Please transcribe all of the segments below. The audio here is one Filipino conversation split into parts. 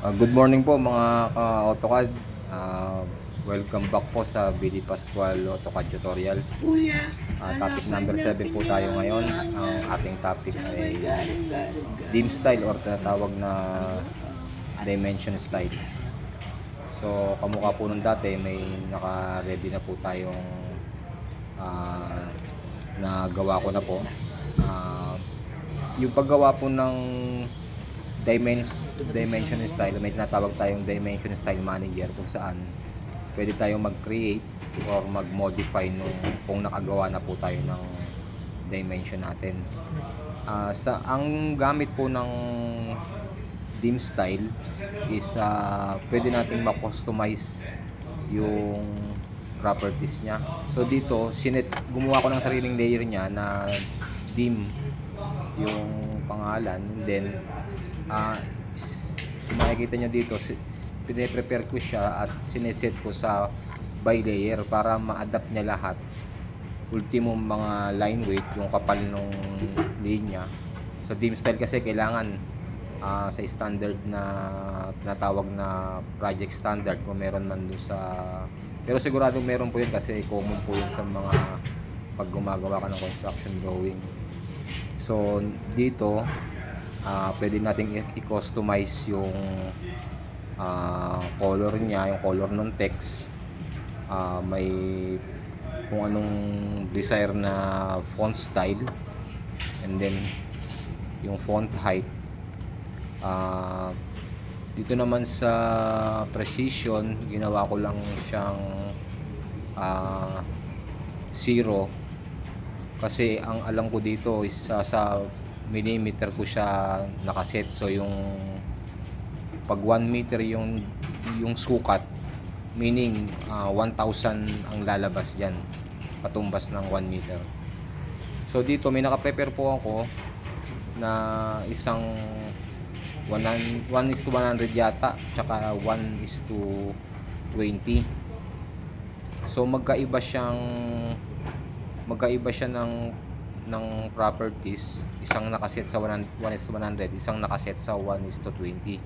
Good morning po mga ka-AutoCAD. Welcome back po sa BD Pascual AutoCAD Tutorials. Topic number 7 po tayo ngayon. Ang ating topic ay dim style or tinatawag na dimension style. So kamukha po nung dati, may naka-ready na po tayong nagawa ko na po. Yung paggawa po ng dimension style, may tinatawag tayong dimension style manager kung saan pwede tayong mag-create or mag-modify kung nakagawa na po tayo ng dimension natin. Ang gamit po ng dim style is pwede natin ma-customize yung properties niya. So dito, gumawa ko ng sariling layer niya na dim yung pangalan, and then makikita nyo dito, pine-prepare ko siya at sineset ko sa by layer para ma-adapt niya lahat. Ultimo mga line weight, yung kapal ng linya. Sa dim style kasi kailangan sa standard na tinatawag na project standard, kung meron man doon pero sigurado meron po yun kasi common po yun sa mga pag gumagawa ka ng construction drawing. So dito pwede natin i-customize yung color niya, yung color ng text. May kung anong desired na font style, and then yung font height. Dito naman sa precision, ginawa ko lang siyang 0 kasi ang alam ko dito is sa millimeter ko siya nakaset. So yung pag 1 meter yung sukat, meaning 1,000 ang lalabas dyan, patumbas ng 1 meter. So dito may naka-prepare po ako na isang 1:100 yata, tsaka 1:20. So magkaiba siya ng properties. Isang nakaset sa 1:100, isang nakaset sa 1:20.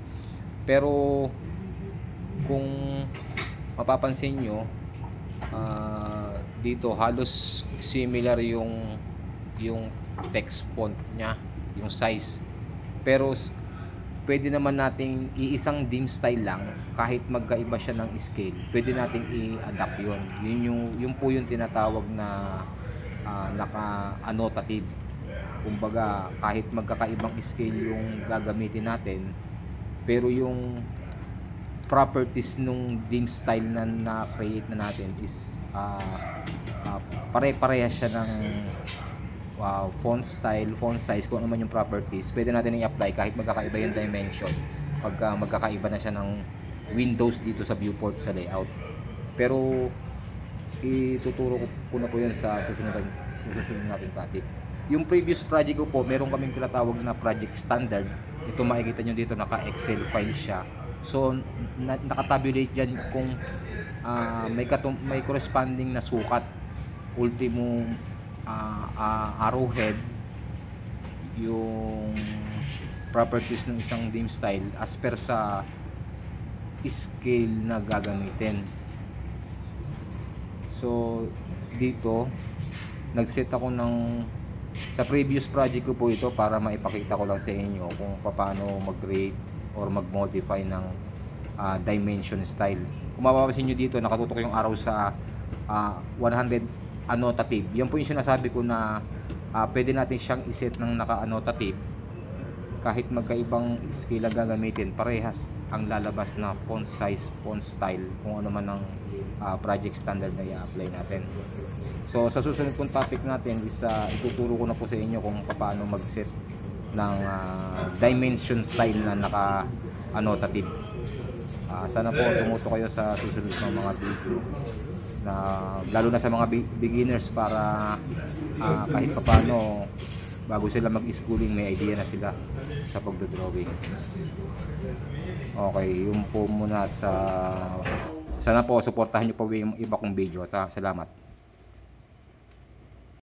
Pero kung mapapansin nyo, dito halos similar yung text font nya, yung size. Pero pwede naman nating iisang dim style lang, kahit magkaiba siya ng scale, pwede nating i-adapt yun. Yun po yung tinatawag na naka-annotative. Kumbaga kahit magkakaibang scale yung gagamitin natin, pero yung properties nung dim style na na-create na natin is pare-pareha siya ng font style, font size, kung ano man yung properties, pwede natin i-apply kahit magkakaiba yung dimension, pagka magkakaiba na siya ng windows dito sa viewport sa layout. Pero ituturo ko na po yun sa susunod natin topic. Yung previous project ko po, meron kaming tinatawag na project standard. Ito makikita nyo dito, naka-Excel file siya. So nakatabulate dyan kung may corresponding na sukat, ultimo arrowhead, yung properties ng isang dim style as per sa scale na gagamitin. So dito nagset ako sa previous project ko po ito para maipakita ko lang sa inyo kung paano mag-create or mag-modify ng dimension style. Kung mapapansin nyo dito, nakatutok yung arrow sa 100 annotative. Yan po yung sinasabi ko na pwede natin siyang iset ng naka-annotative. Kahit magkaibang scale ang gagamitin, parehas ang lalabas na font size, font style, kung ano man ang project standard na i-apply natin. So sa susunod pong topic natin is ituturo ko na po sa inyo kung paano mag-set ng dimension style na naka-annotative. Sana po tumuto kayo sa susunod ng mga video, lalo na sa mga beginners, para kahit paano bago sila mag-schooling may idea na sila sa pagdodrawing. Okay, yun po muna. Sana po suportahan nyo po yung iba kong video. Salamat.